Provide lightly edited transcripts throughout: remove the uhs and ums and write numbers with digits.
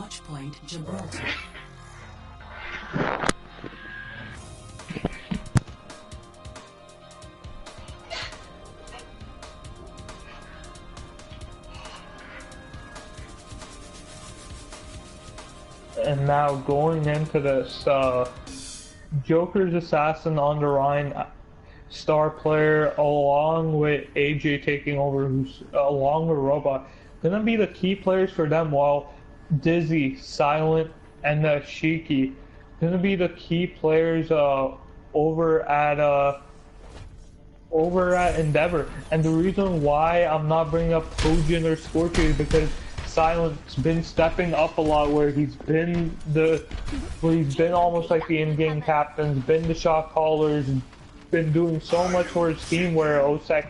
Watch point Gibraltar. And now going into this, Joker's assassin on the Rhine, star player, along with AJ taking over, who's along with Robot, gonna be the key players for them. While Dizzy, Silent, and Shiki gonna be the key players over at Endeavor. And the reason why I'm not bringing up Kojin or Scorpio is because Silent's been stepping up a lot, where he's been almost like the in-game captain, been the shot callers, been doing so much for his team, where Osek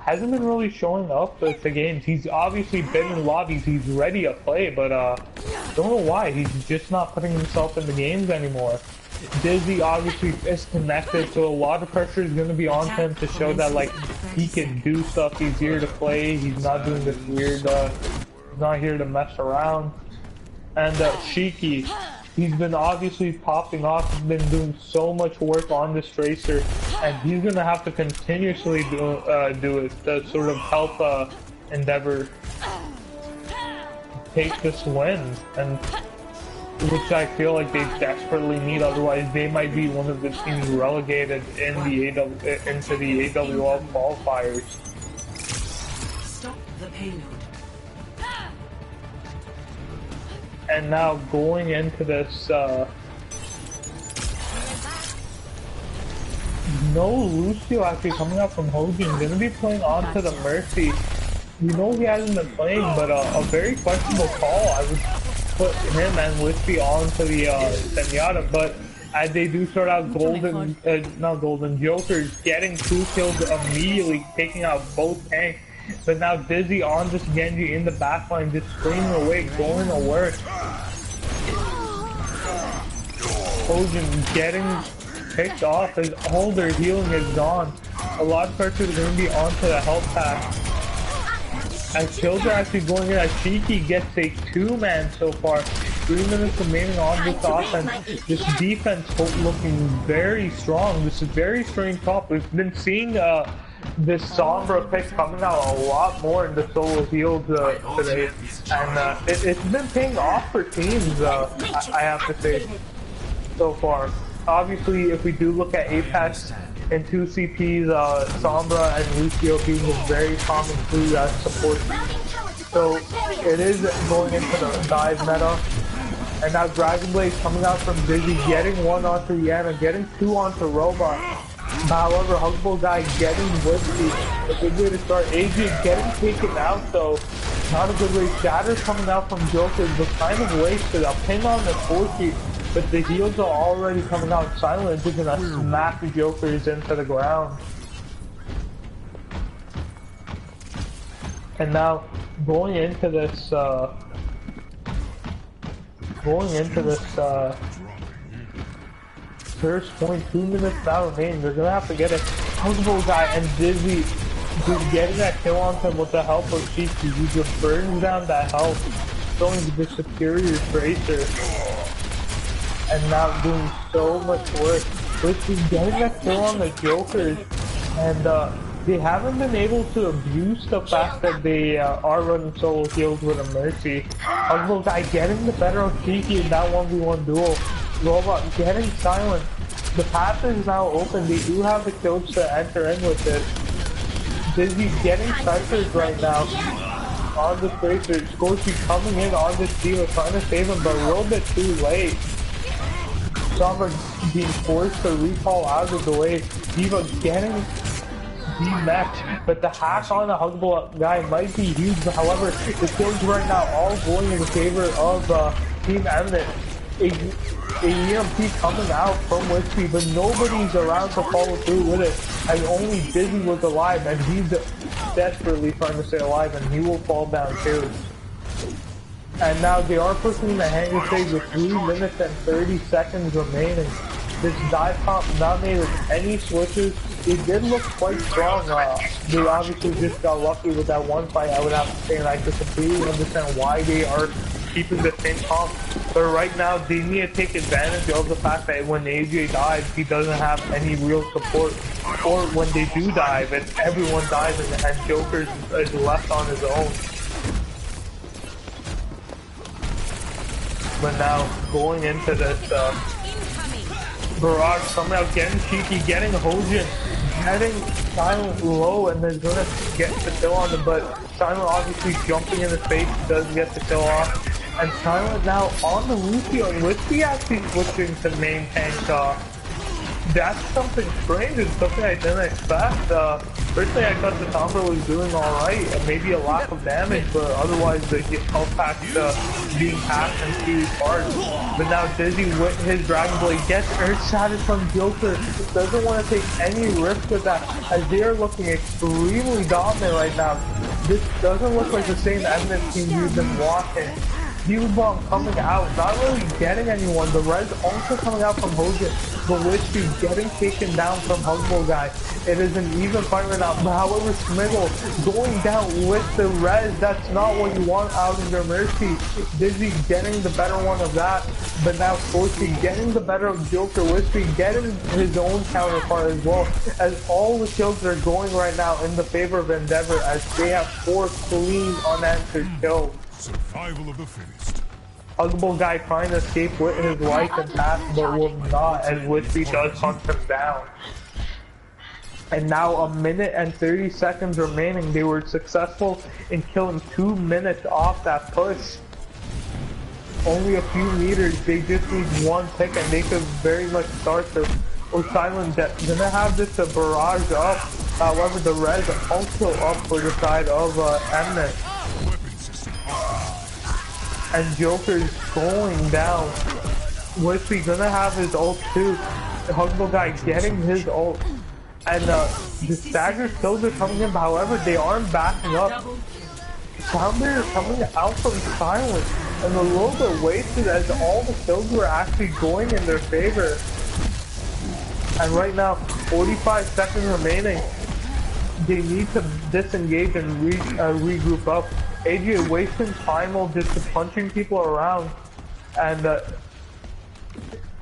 hasn't been really showing up at the games. He's obviously been in lobbies, he's ready to play, but don't know why, he's just not putting himself in the games anymore. Dizzy obviously is connected, so a lot of pressure is going to be on him to show that like he can do stuff, he's here to play, he's not doing this weird not here to mess around. And Shiki, he's been obviously popping off, he's been doing so much work on this Tracer, and he's gonna have to continuously do it to sort of help Endeavor take this win, and which I feel like they desperately need, otherwise they might be one of the teams relegated in the into the AWL qualifiers. Stop the payload. And now going into this, no Lucio actually coming out from Hojin, gonna be playing onto the Mercy. We know he hasn't been playing, but a very questionable call. I would put him and Wispy onto the Zenyatta, but as they do start out Joker's getting 2 kills immediately, taking out both tanks. But now Dizzy on this Genji in the backline, just screaming away, going to work. Kojin getting picked off as all their healing is gone. A lot of pressure is going to be onto the health pack. As kills are actually going in, as Shiki gets a 2-man so far. 3 minutes remaining on this offense. This defense looking very strong. This is very strange top. We've been seeing this Sombra pick coming out a lot more in the solo heals today, and it's been paying off for teams, I have to say, so far. Obviously, if we do look at Apex and 2 CPs, Sombra and Lucio being a very common clue as support. So it is going into the dive meta, and now Dragon Blade coming out from Dizzy, getting 1 onto Yana, getting 2 onto Robot. However, Huggable Guy getting Whiskey, a good way to start. AJ getting taken out, so not a good way. Shatter coming out from Joker, but kind of wasted. A pin on the 4-key, but the heals are already coming out. Silent is gonna smack the Jokers into the ground. And now going into this first point, 2 minutes now remaining. They're gonna have to get a Huggable Guy, and Dizzy just getting that kill on him with the help of Shiki. He just burns down that health, showing the superior Tracer, and now doing so much work. Which is getting that kill on the Jokers, and they haven't been able to abuse the fact that they are running solo heals with a Mercy. Huggable Guy getting the better of Shiki in that 1v1 duel. Robot getting Silent. The path is now open. They do have the kills to enter in with this. Dizzy getting pressured right now on the Tracer. Scorchy coming in on this dealer, trying to save him, but a little bit too late. Sombra being forced to recall out of the way. Diva getting de-mech, but the hack on the Huggable Guy might be huge. However, the kills right now all going in favor of Team Eminent. A EMP coming out from Whiskey, but nobody's around to follow through with it, as only Dizzy was alive, and he's desperately trying to stay alive, and he will fall down too. And now they are pushing the hanger stage with 3 minutes and 30 seconds remaining. This dive comp not made with any switches. It did look quite strong. They obviously just got lucky with that one fight, I would have to say, and I just completely understand why they are keeping the same comp. But right now, they need to take advantage of the fact that when AJ dives, he doesn't have any real support. Or when they do dive, and everyone dives and Joker is left on his own. But now, going into this, Barrage coming out, getting cheeky, getting Hojin, getting Silent low, and then gonna get the kill on him, but Silent obviously jumping in his face does get the kill off. And Silent now on the Lucio, and Whiskey actually switching to main tank. That's something strange and something I didn't expect. Personally, I thought the Sombra was doing alright, and maybe a lack of damage, but otherwise the health pack being passed in 2 parts. But now Dizzy with his Dragon Blade gets Earth-Shattered from Joker, doesn't want to take any risk with that, as they are looking extremely dominant right now. This doesn't look like the same Eminent team we've been watching. Heal Bomb coming out, not really getting anyone. The res also coming out from Hojin, but Whiskey getting taken down from Hugbo Guy. It is an even fight right now. But however, Smiggle going down with the res, that's not what you want out of your Mercy. Dizzy getting the better one of that, but now Scorchy getting the better of Joker. Whiskey getting his own counterpart as well, as all the kills are going right now in the favor of Endeavor, as they have 4 clean unanswered kills. Survival of the fittest. Hugbo Guy trying to escape with his life and pass, but will not, as Whiskey does hunt him down. And now 1 minute and 30 seconds remaining. They were successful in killing 2 minutes off that push. Only a few meters, they just need 1 pick and they could very much start to... Oh, Silent gonna have this barrage up. However, the res also up for the side of Eminent. And Joker's going down. Whiskey gonna have his ult too. The Hugbo Guy getting his ult. And the stagger kills are coming in, however, they aren't backing up. Soundbar is coming out from Silent. And a little bit wasted as all the kills were actually going in their favor. And right now, 45 seconds remaining. They need to disengage and regroup up. AJ wasting time just punching people around, and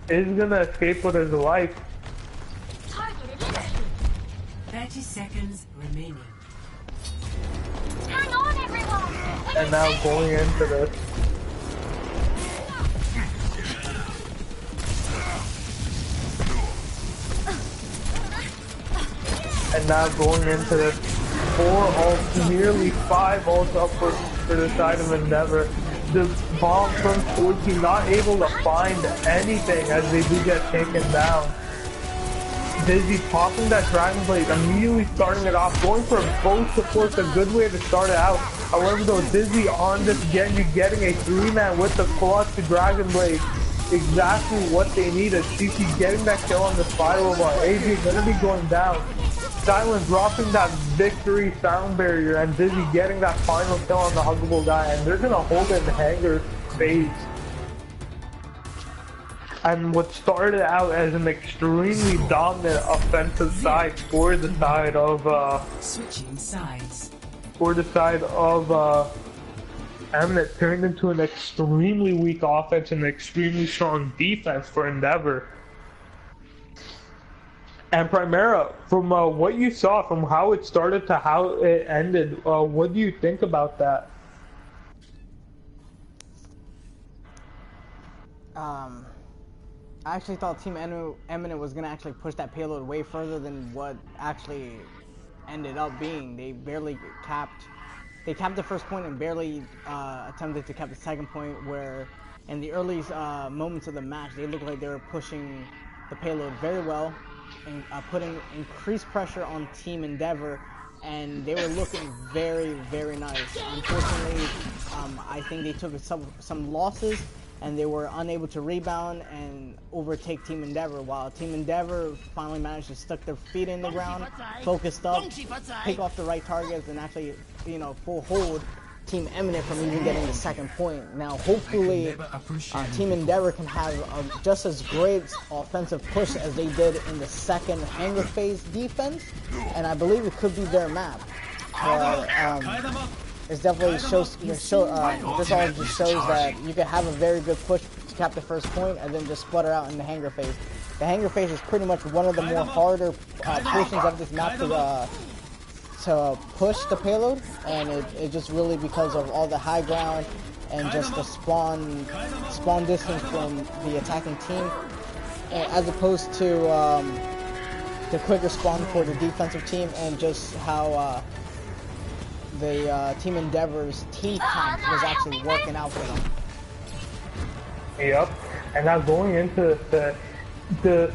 is gonna escape with his life. 30 seconds remaining. Hang on, everyone! And now going into this. And now going into this. 4 ults, nearly 5 ults up for the side of Endeavor. The bomb from Scorchy not able to find anything as they do get taken down. Dizzy popping that Dragon Blade, immediately starting it off, going for both supports, a good way to start it out. However though, Dizzy on this Genji getting a 3-man with the clutch Dragon Blade. Exactly what they needed. CC getting that kill on the spiral bar. AJ gonna be going down. Silent dropping that victory sound barrier, and Dizzy getting that final kill on the Hugbo Guy, and they're gonna hold it in Hanger's face. And what started out as an extremely dominant offensive side for the side of Switching sides. Eminent turned into an extremely weak offense and an extremely strong defense for Endeavor. And Primera, from what you saw, from how it started to how it ended, what do you think about that? I actually thought Team Eminent was going to actually push that payload way further than what actually ended up being. They barely capped. They capped the first point and barely attempted to cap the second point, where in the early moments of the match, they looked like they were pushing the payload very well and putting increased pressure on Team Endeavor, and they were looking very, very nice. Unfortunately, I think they took some losses, and they were unable to rebound and overtake Team Endeavor, while Team Endeavor finally managed to stick their feet in the ground, focused up, pick off the right targets, and actually, full hold Team Eminent from even getting the second point. Now, hopefully, Team Endeavor can have just as great offensive push as they did in the second Hanger phase defense, and I believe it could be their map. This definitely shows. This all just shows that you can have a very good push to cap the first point, and then just sputter out in the hanger phase. The hanger phase is pretty much one of the more harder portions of this map to push the payload, and it just really because of all the high ground and just the spawn distance from the attacking team, as opposed to the quicker spawn for the defensive team, and just how the Team Endeavor's team comp was actually working out for them. Yep, and now going into the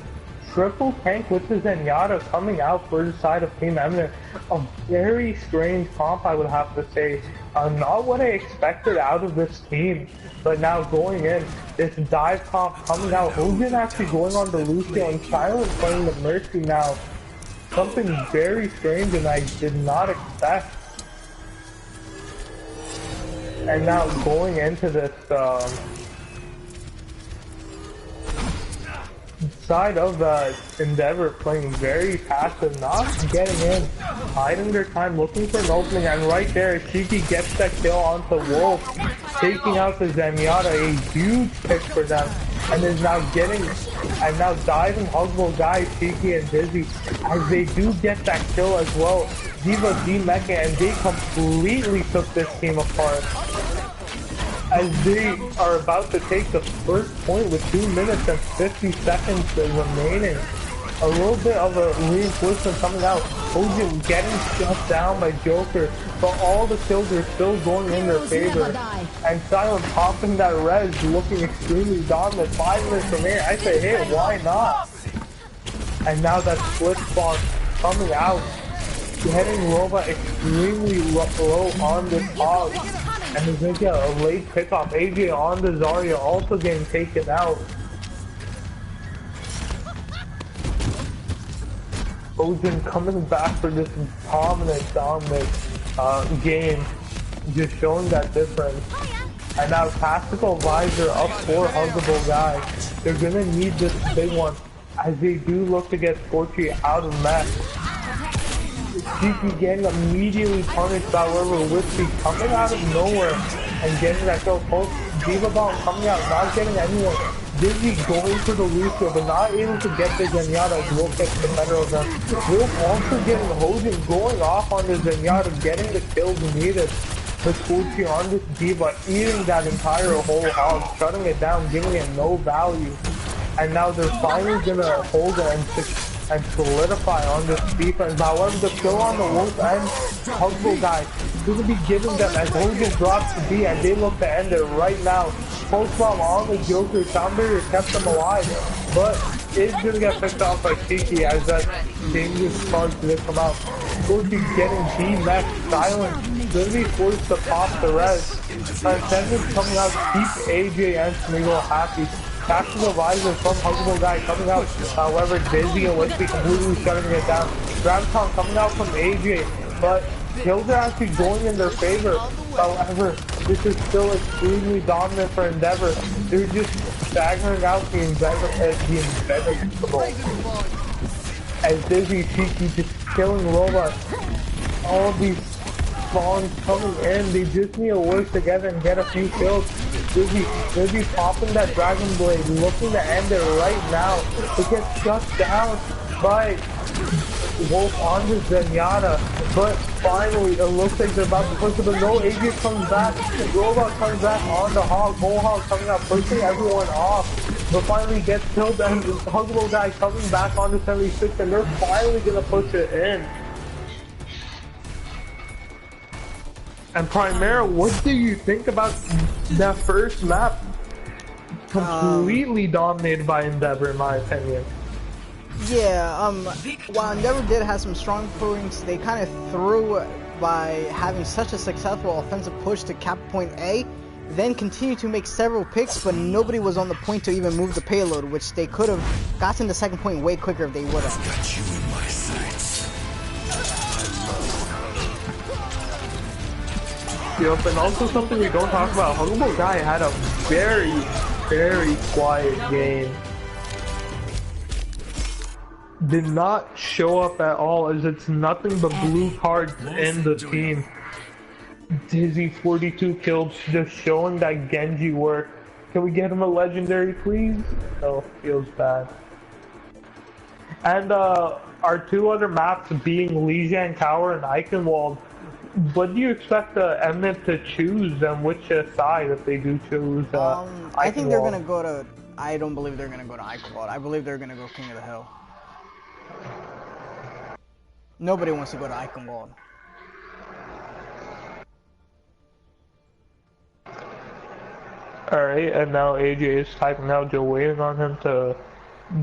triple tank with the Zenyatta coming out for the side of Team Eminent, a very strange comp, I would have to say. Not what I expected out of this team, but now going in, this dive comp coming out, Hogan actually going on the Lucio and Silent playing the Mercy now. Something very strange and I did not expect. And now going into this side of Endeavor playing very passive, not getting in, hiding their time, looking for an opening, and right there, Shiki gets that kill onto Wolf, taking out the Zenyatta, a huge pick for them, and is now diving Huggable Guy, Shiki and Dizzy, as they do get that kill as well. Diva D-Mecha, and they completely took this team apart. As they are about to take the first point with 2 minutes and 50 seconds remaining. A little bit of a reinforcement coming out. Hogan getting shut down by Joker, but all the kills are still going in their favor. And Silent popping that res, looking extremely dominant. 5 minutes remaining. I say, hey, why not? And now that split spawn coming out, getting Roba extremely low on this hog. And he's gonna get a late pickoff. AJ on the Zarya also getting taken out. Odin coming back for this dominant game. Just showing that difference. And now Tactical Visor up for Huggable Guy. They're gonna need this big one as they do look to get Scorchy out of mech. Shiki getting immediately punished by River Whiskey coming out of nowhere and getting that kill. Post Diva Bomb coming out, not getting anyone. Dizzy going for the Lucio, but not able to get the Zenyatta as Wolf gets the better of them. Wolf also getting Hogan going off on the Zenyatta, getting the kills needed. The Scorchy on this Diva, eating that entire whole hog, shutting it down, giving it no value. And now they're finally gonna hold it and solidify on this defense. However, the kill on the Wolf and Huggable Guy is going to be giving them as Hogan drops the B, and they look to end it right now. Post bomb on the Joker, Soundbarrier kept them alive, but it's going to get picked off by Kiki as that dangerous charge did come out. Scorchy getting D-Mech, Silent, going to be forced to pop the res. Transcendence coming out, keep AJ and Smeagol happy. Tactical Visor from Huggable Guy coming out. However, Dizzy and Whiskey completely shutting it down. Graviton coming out from AJ, but kills are actually going in their favor. However, this is still extremely dominant for Endeavor. They're just staggering out the Invincible. As Dizzy, Shiki just killing robots. All of these spawns coming in, they just need to work together and get a few kills. They'll be popping that Dragon Blade, looking to end it right now. It gets shut down by Wolf on the Zenyatta, but finally it looks like they're about to push it, but no, AJ comes back, Robot comes back on the Hog, Whole Hog coming out, pushing everyone off, but finally gets killed, and the Huggable Guy coming back on the 76, and they're finally gonna push it in. And Primera, what do you think about that first map? Completely dominated by Endeavor, in my opinion. Yeah, while Endeavor did have some strong points, they kind of threw by having such a successful offensive push to cap point A, then continued to make several picks, but nobody was on the point to even move the payload, which they could have gotten the second point way quicker if they would have. Got you in my sights. Yep, and also something we don't talk about, Huggable Guy had a very, very quiet game. Did not show up at all, as it's nothing but blue cards in the team. Dizzy 42 kills, just showing that Genji work. Can we get him a legendary, please? Oh, feels bad. And our two other maps being Lijiang Tower and Eichenwald. What do you expect the Eminent to choose, and which side if they do choose I think they're gonna go to. I don't believe they're gonna go to Eichenwald. I believe they're gonna go King of the Hill. Nobody wants to go to Eichenwald. Alright, and now AJ is typing out, just waiting on him to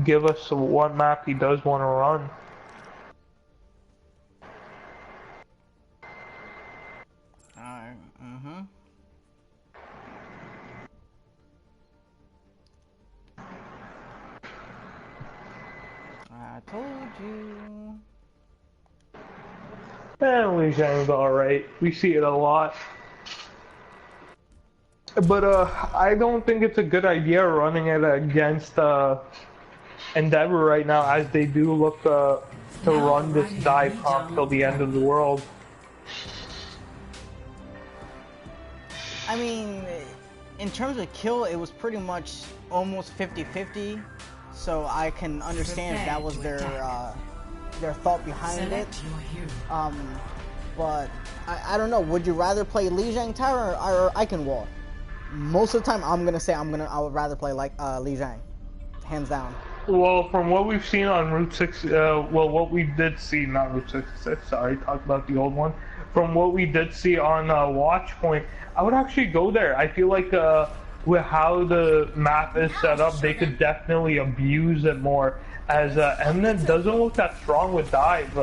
give us what map he does want to run. Alright, I told you. And Lijiang's alright. We see it a lot. But I don't think it's a good idea running it against Endeavor right now, as they do look to run this dive comp till the end of the world. I mean, in terms of kill, it was pretty much almost 50-50, so I can understand if that was their thought behind it. But I don't know. Would you rather play Lijiang Tower or Eichenwald? Most of the time, I would rather play like Lijiang, hands down. Well, from what we've seen on Route 6, well, what we did see, not Route 66, sorry, talk about the old one. From what we did see on Watchpoint, I would actually go there. I feel like with how the map is set up, they could definitely abuse it more, as Eminent doesn't look that strong with dive.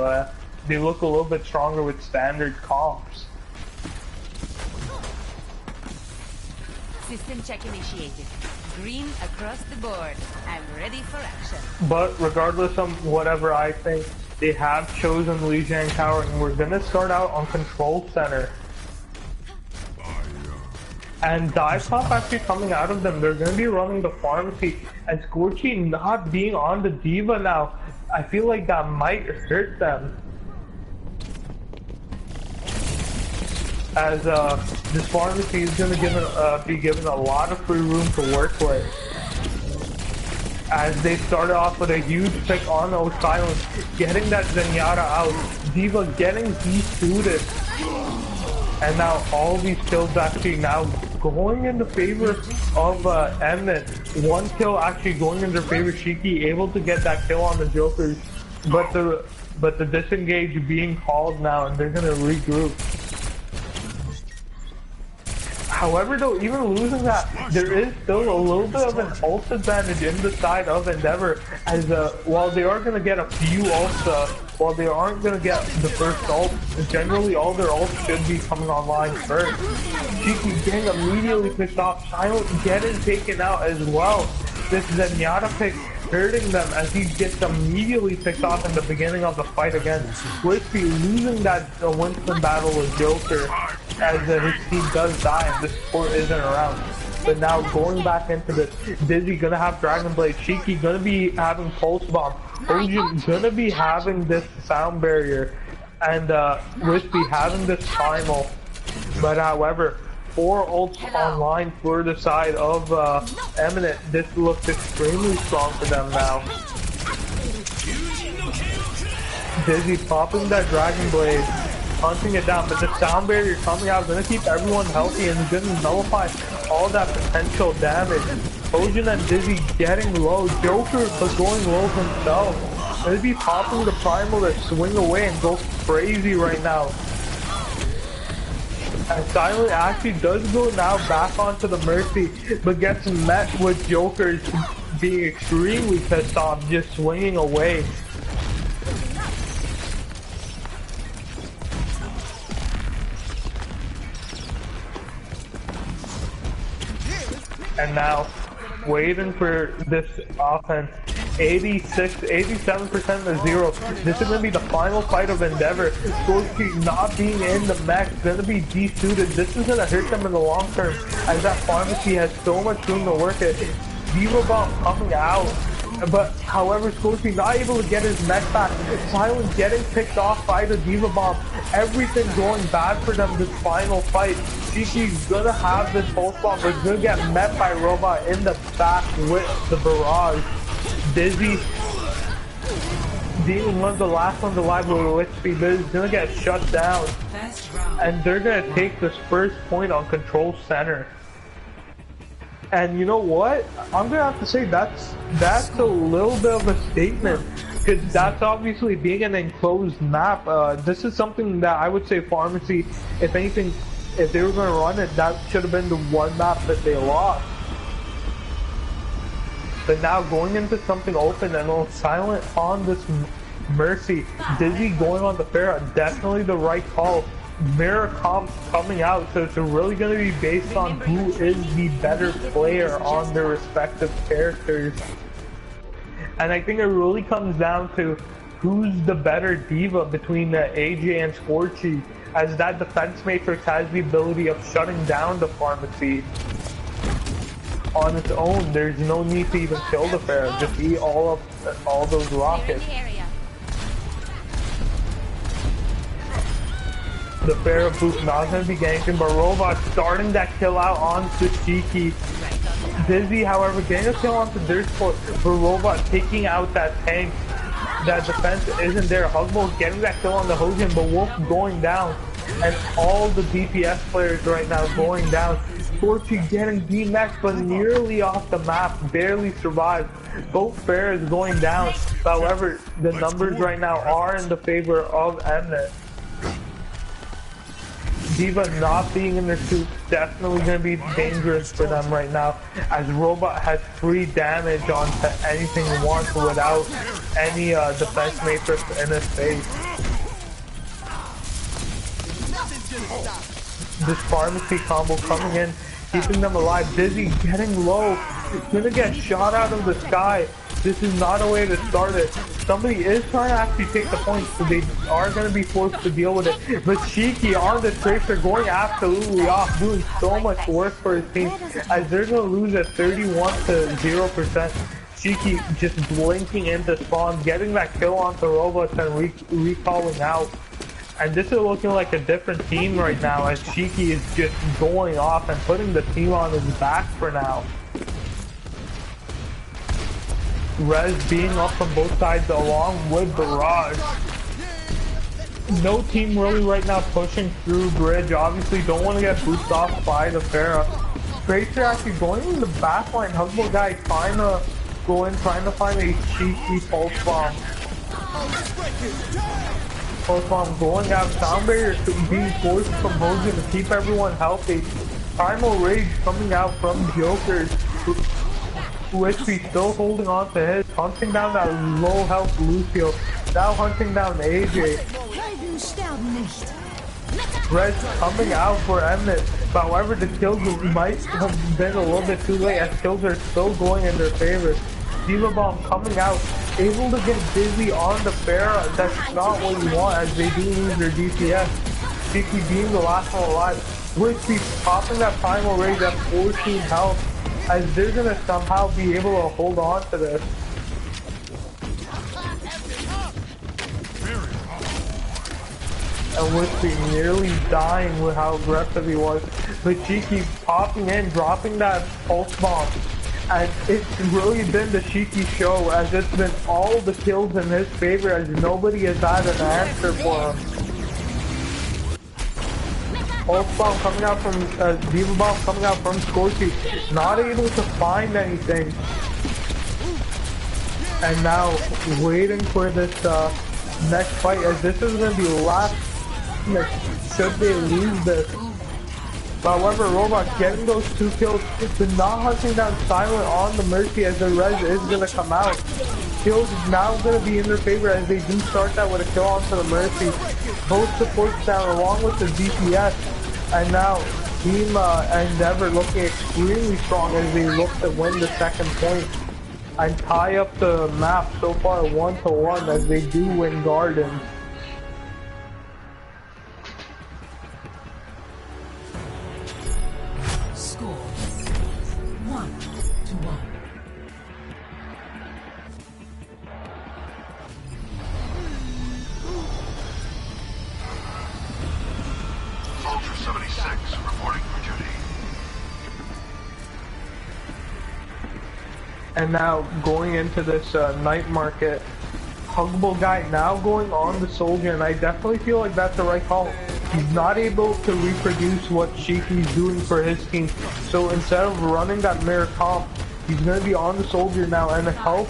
They look a little bit stronger with standard comps. System check initiated. Green across the board. I'm ready for action. But regardless of whatever I think, they have chosen Lijiang Tower, and we're gonna start out on Control Center. And dive top actually coming out of them. They're gonna be running the pharmacy, and Scorchy not being on the Diva now, I feel like that might hurt them. As this pharmacy is going to be given a lot of free room to work with. As they started off with a huge pick on Silence, getting that Zenyatta out, Diva getting de-suited, and now all these kills actually now going in the favor of Eminent. One kill actually going in their favor. Shiki able to get that kill on the Jokers, but the disengage being called now, and they're going to regroup. However, though, even losing that, there is still a little bit of an ult advantage in the side of Endeavor, as while they are going to get a few ults, while they aren't going to get the first ult, generally all their ults should be coming online first. Shiki getting immediately picked off, Silent getting taken out as well. This Zenyatta pick hurting them as he gets immediately picked off in the beginning of the fight against Crispy, losing that Winston battle with Joker, as his team does die and the support isn't around. But now going back into this, Dizzy gonna have Dragon Blade, Shiki gonna be having Pulse Bomb, Ojin gonna be having this Sound Barrier, and Crispy having this Primal. But however, 4 ults online for the side of Eminent. This looks extremely strong for them now. Dizzy popping that Dragon Blade, hunting it down, but the Sound Barrier coming out, gonna keep everyone healthy and gonna nullify all that potential damage. Ojin and Dizzy getting low, Joker but going low himself. Gonna be popping the Primal to swing away and go crazy right now. And Silent actually does go now back onto the Mercy, but gets met with Jokers being extremely pissed off, just swinging away. And now, waiting for this offense. 87% to 0. This is going to be the final fight of Endeavor. Scorchy not being in the mech, going to be de-suited. This is going to hurt them in the long term, as that pharmacy has so much room to work it. Diva Bomb coming out, But however, Scorpion not able to get his mech back. Silent getting picked off by the Diva Bomb. Everything going bad for them this final fight. Shiki's gonna have this pulse bomb, but gonna get met by Robot in the back with the barrage. Dizzy being one of the last ones alive with Witch Speed, but is gonna get shut down. And they're gonna take this first point on Control Center. And you know what? I'm gonna have to say that's a little bit of a statement, because that's obviously being an enclosed map. This is something that I would say Pharmacy, if anything, if they were gonna run it, that should have been the one map that they lost. But now going into something open and all Silent on this Mercy, Dizzy going on the Pharah, definitely the right call. Mirror comp coming out, so it's really going to be based on who is the better player on their respective characters. And I think it really comes down to who's the better diva between AJ and Scorchy, as that defense matrix has the ability of shutting down the Pharmacy on its own. There's no need to even kill the Pharah, just eat all those rockets. The Pharah boost not going to be ganking, but Robot starting that kill out onto Shiki. Dizzy, however, getting a kill onto Dirtsport, but Robot taking out that tank. That defense isn't there. Hugbo getting that kill on the Hogan, but Wolf going down. And all the DPS players right now going down. Scorchy getting D-Max, but nearly off the map, barely survived. Both Pharahs going down. However, the numbers right now are in the favor of Eminent. Diva not being in their suit definitely going to be dangerous for them right now, as Robot has free damage onto anything he wants without any defense matrix in his face. This Pharmacy combo coming in, keeping them alive. Dizzy getting low, gonna get shot out of the sky. This is not a way to start it. Somebody is trying to actually take the point, so they are going to be forced to deal with it. But Shiki on the Tracer going absolutely off, doing so much work for his team, as they're going to lose at 31 to 0%. Shiki just blinking into spawn, getting that kill onto robots and recalling out. And this is looking like a different team right now, as Shiki is just going off and putting the team on his back for now. Rez being up from both sides along with Barrage. No team really right now pushing through bridge. Obviously don't want to get booped off by the Pharah. Tracer actually going in the back line. Hugbo guy trying to go in, trying to find a cheeky pulse bomb. Pulse bomb going out. Sound barrier being forced from Hogan to keep everyone healthy. Primal Rage coming out from Joker's. Whiskey still holding on to his, hunting down that low health Lucio, now hunting down AJ. Red coming out for Eminent, but however the kills might have been a little bit too late, as kills are still going in their favor. Diva Bomb coming out, able to get Dizzy on the Pharah. That's not what you want, as they do lose their DPS. Shiki being the last one alive. Whiskey popping that Primal Rage at 14 health, as they're gonna somehow be able to hold on to this. And Whiskey nearly dying with how aggressive he was. But Shiki popping in, dropping that pulse bomb. And it's really been the Shiki show, as it's been all the kills in his favor, as nobody has had an answer for him. Pulse bomb coming out from Diva Bomb coming out from Scorchy, not able to find anything. And now waiting for this next fight, as this is going to be last should they lose this. But however, Robot getting those 2 kills, but not hunting down Silent on the Mercy, as the res is going to come out. Kills is now going to be in their favor, as they do start that with a kill onto the Mercy. Both supports down along with the DPS. And now Team Endeavor looking extremely strong, as they look to win the second point and tie up the map so far 1-1, as they do win Gardens. Score 1-1. And now going into this night market, Huggable guy now going on the soldier, and I definitely feel like that's the right call. He's not able to reproduce what Shiki's doing for his team, so instead of running that mirror comp, he's going to be on the soldier now and help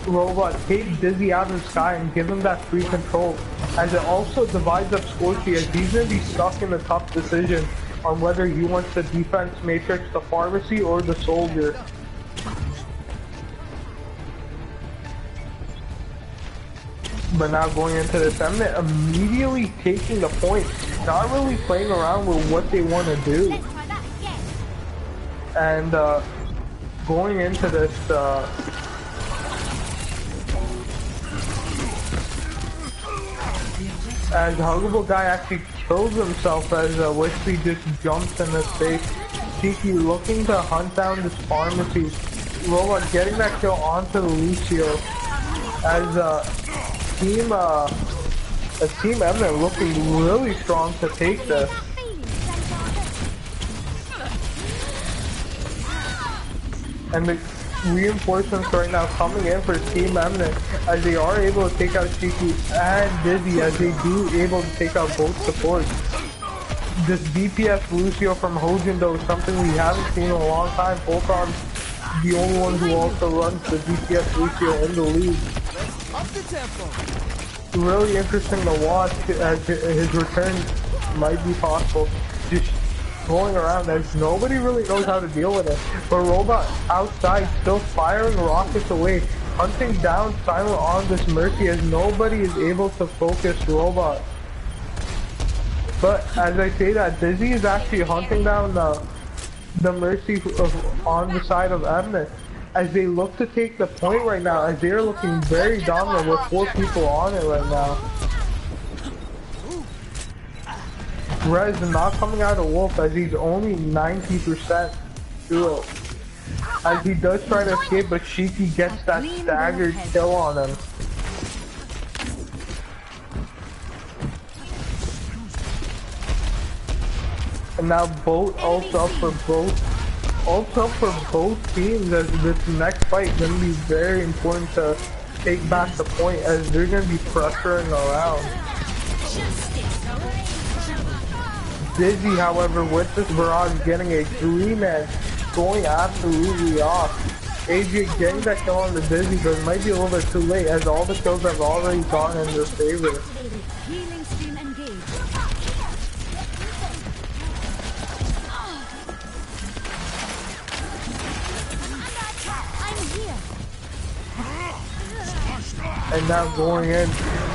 Robot take Dizzy out of the sky and give him that free control, as it also divides up Scorchy, as he's going to be stuck in a tough decision on whether he wants the defense matrix, the pharmacy, or the soldier. But now going into this, Eminent immediately taking the point, not really playing around with what they want to do. And going into this, as Huggable guy actually kills himself as Wispy just jumps in his face. Shiki looking to hunt down this pharmacy. Robot getting that kill onto Lucio as Team Eminent looking really strong to take this. And the reinforcements right now coming in for Team Eminent, as they are able to take out Shiki and Dizzy, as they do able to take out both supports. This DPS Lucio from Hojindo is something we haven't seen in a long time. Volcon's the only one who also runs the DPS Lucio in the league. Really interesting to watch as his return might be possible. Just going around as nobody really knows how to deal with it. But Robot outside still firing rockets away, hunting down Silent on this Mercy, as nobody is able to focus Robot. But as I say that, Dizzy is actually hunting down the Mercy on the side of Eminent, as they look to take the point right now, as they are looking very dominant with 4 people on it right now. Rez not coming out of Wolf, as he's only 90% through it. As he does try to escape, but Shiki gets that staggered kill on him. And now both ults up for both teams, as this next fight is going to be very important to take back the point, as they're going to be pressuring around. Dizzy, however, with this barrage getting a 3-man, going absolutely off. AJ getting that kill on the Dizzy, but it might be a little bit too late, as all the kills have already gone in their favor. And now going in,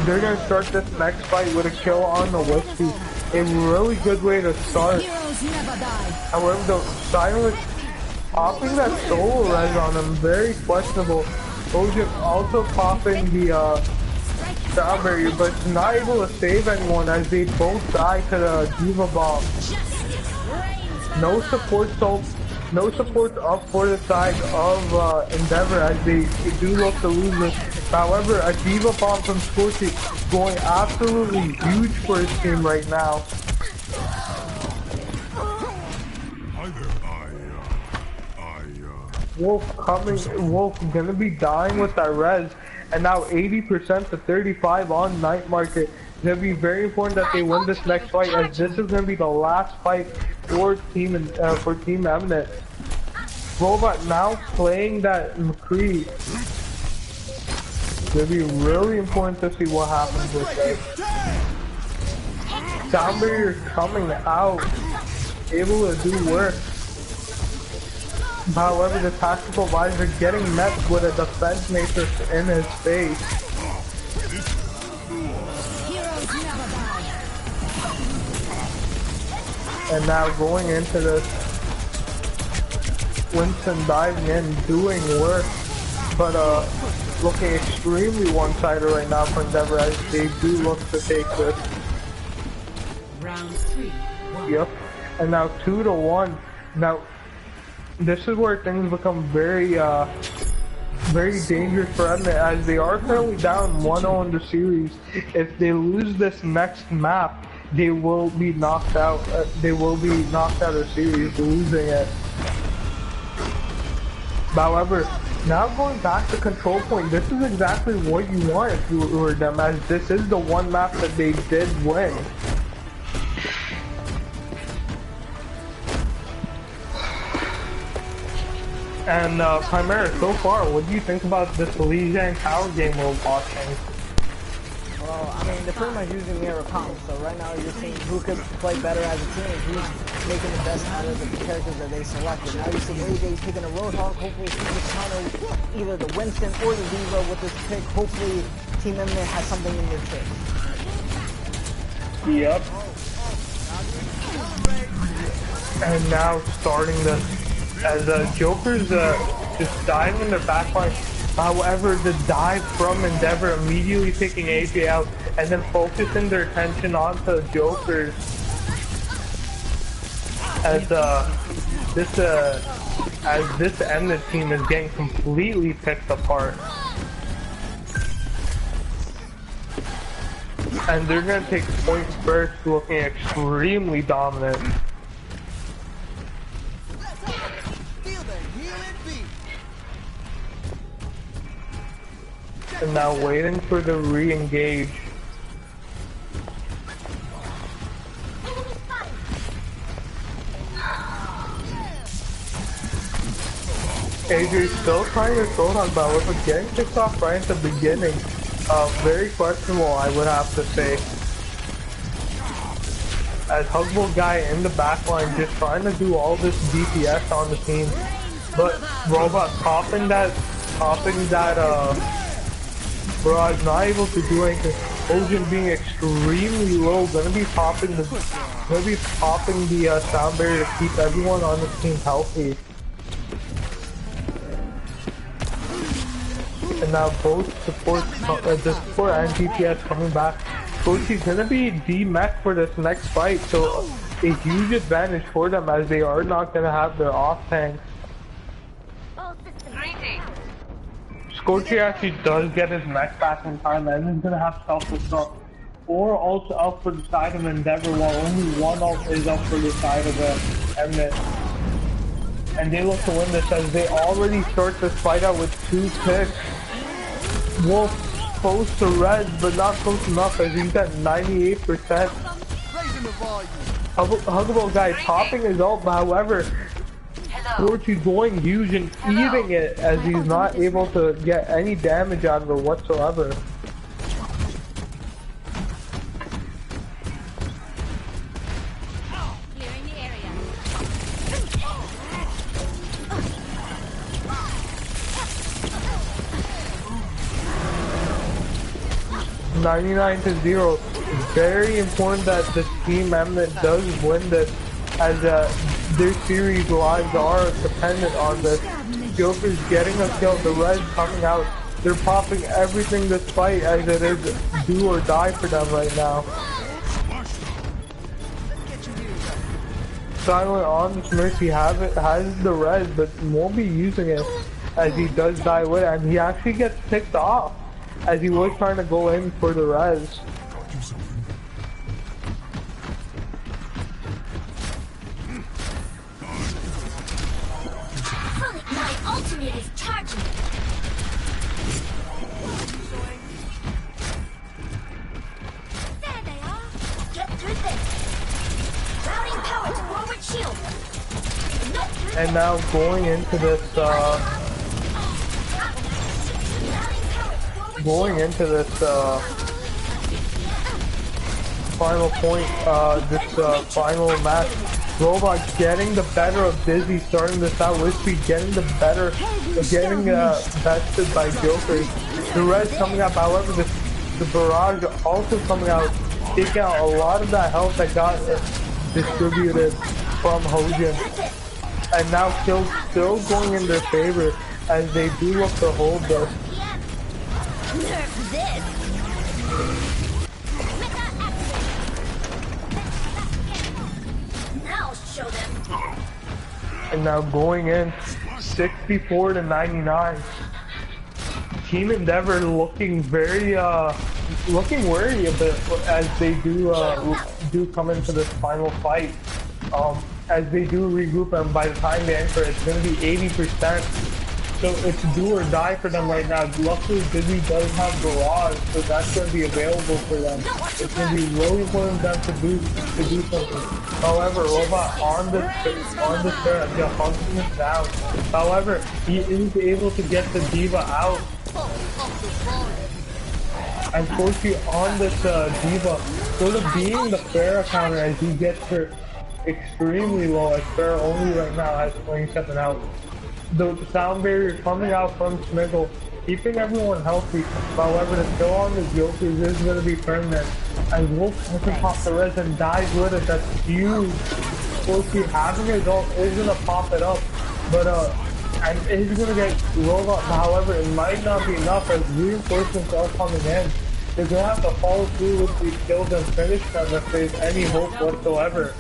they're going to start this next fight with a kill on the Wispy. A really good way to start. However, the Silent popping that solo res on him, very questionable. Ojan also popping the sound barrier, but not able to save anyone, as they both die to the Diva Bomb. No support up for the side of Endeavor, as they do look to lose this. However, a Diva Bomb from Scorchy going absolutely huge for his team right now. Wolf gonna be dying with that res, and now 80% to 35 on Night Market. It's gonna be very important that they win this next fight, as this is gonna be the last fight for Team Eminent. Robot now playing that McCree. It's gonna be really important to see what happens with that. Sound barrier coming out, able to do work. However, the tactical visor getting met with a defense matrix in his face. And now going into this, Winston diving in, doing work, but looking extremely one-sided right now for Endeavor, as they do look to take this. Round 3. Yep. And now 2-1. Now, this is where things become very dangerous for them, as they are currently down 1-0 in the series. If they lose this next map, they will be knocked out. They will be knocked out of the series, losing it. However, Now going back to control point, this is exactly what you want if you were them, as this is the one map that they did win. And Chimera, so far, what do you think about this Elysian Tower game we're watching? Well, I mean, they're pretty much using mirror comps, so right now you're seeing who could play better as a team and who's making the best out of the characters that they selected. Now you see AJ taking a Roadhog, hopefully he can counter either the Winston or the Diva with this pick. Hopefully Team Eminent has something in their trick. Yep. And now starting this, as Joker's just diving in their backline. However, the dive from Endeavor immediately taking AJ out and then focusing their attention onto Jokers. As this Eminent team is getting completely picked apart. And they're gonna take points first, looking extremely dominant. And now waiting for the re-engage. AJ's still trying to throw on Balor, but getting kicked off right at the beginning. Very questionable, I would have to say. As Huggable guy in the backline just trying to do all this DPS on the team. But Robot topping that Barrage not able to do anything. Ocean being extremely low, gonna be popping the sound barrier to keep everyone on the team healthy. And now both the support and DPS coming back. Kochi's gonna be D-mech for this next fight, so a huge advantage for them as they are not gonna have their off tanks. Scorchy actually does get his mech back in time, and he's gonna have self-destruct or ult up for the side of Endeavor, while only one ult is up for the side of Eminent. And they look to win this as they already start this fight out with 2 picks. Wolf close to res, but not close enough as he's at 98%. Huggable guy popping his ult, but however, Scorchy's going huge and eating it as he's not able to get any damage out of it whatsoever. Clearing the area. 99-0. Very important that the Team Eminent does win this, as their series lives are dependent on this. Joker's getting a kill, the res coming out. They're popping everything this fight as it is do or die for them right now. Silent on this Mercy has the res, but won't be using it as he does die with it, and he actually gets picked off as he was trying to go in for the res. My ultimate is charging. There they are. Get through this. Routing power to forward shield. And now going into this final point, final match. Robot getting the better of Dizzy, starting this out. Wispy getting the better, getting bested by Joker. The res coming up, however, the barrage also coming out, taking out a lot of that health that got distributed from Hojin. And now kills still going in their favor as they do look to hold this. Nerf this. Now show them. And now going in 64-99. Team Endeavor looking very looking worried a bit as they do come into this final fight. As they do regroup, and by the time they enter, it's going to be 80% So it's do or die for them right now. Luckily, Dizzy does have Barrage, so that's going to be available for them. It's going to be really important for them to do something. However, Robot on the turret, just hunting him down. However, he is able to get the Diva out. And Forky on this Diva, sort of being the Pharah counter as he gets her extremely low, as Pharah only right now has 27 out. The sound barrier coming out from Smiggle, keeping everyone healthy. However, the kill on the Jokers is going to be permanent. And Wolf doesn't pop the res and dies with it. That's huge. Forky having his ult is going to pop it up. But, and he's going to get rolled up. However, it might not be enough as reinforcements are coming in. They're going to have to follow through with these kills and finish them if there's any hope whatsoever.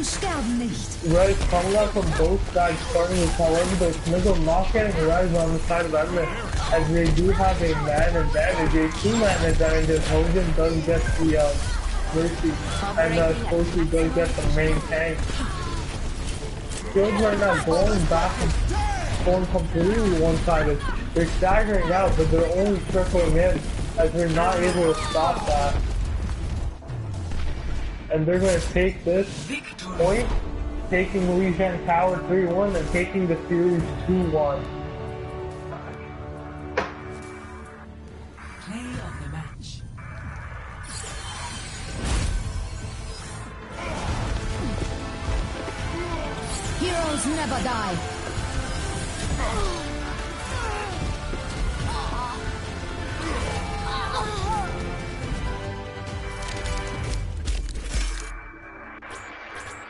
Res coming out from both sides starting with, however, the Smiggle not getting Res on the side of Eminent as they do have a man advantage, a 2-man advantage as Hogan does get the Mercy and Spoky does get the main tank. Skills right now going back and going completely one-sided. They're staggering out, but they're only trickling in as they're not able to stop that. And they're going to take this point, taking Louisiana Tower 3-1 and taking the series 2-1. Play of the match. Heroes never die.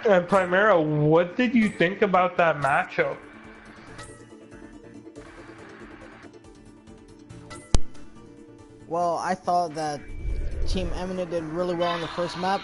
And Primera, what did you think about that matchup? Well, I thought that Team Eminent did really well on the first map.